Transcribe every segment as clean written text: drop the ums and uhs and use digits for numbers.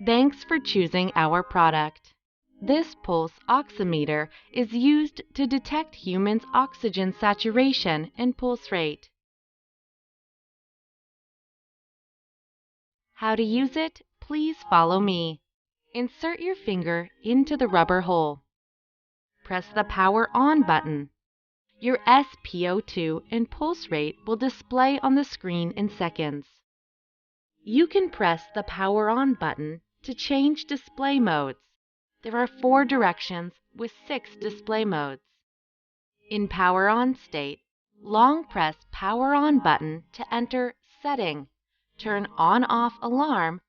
Thanks for choosing our product. This pulse oximeter is used to detect humans' oxygen saturation and pulse rate. How to use it? Please follow me. Insert your finger into the rubber hole. Press the power on button. Your SpO2 and pulse rate will display on the screen in seconds. You can press the power on button to change display modes. There are 4 directions with 6 display modes. In power on state, long press power on button to enter setting, turn on/off alarm,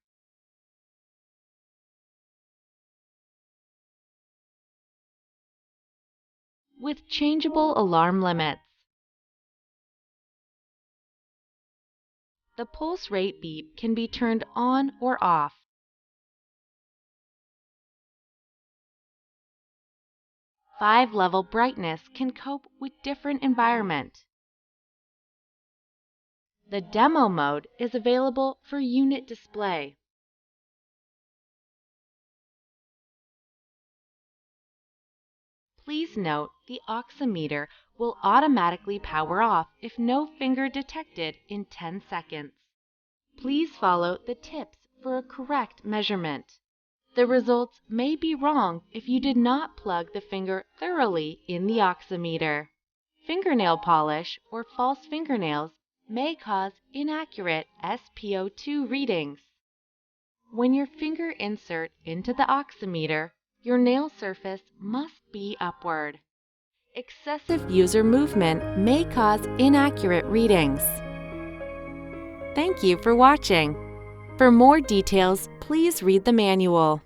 with changeable alarm limits. The pulse rate beep can be turned on or off. Five-level brightness can cope with different environment. The demo mode is available for unit display. Please note the oximeter will automatically power off if no finger detected in 10 seconds. Please follow the tips for a correct measurement. The results may be wrong if you did not plug the finger thoroughly in the oximeter. Fingernail polish or false fingernails may cause inaccurate SpO2 readings. When your finger insert into the oximeter, your nail surface must be upward. Excessive user movement may cause inaccurate readings. Thank you for watching. For more details, please read the manual.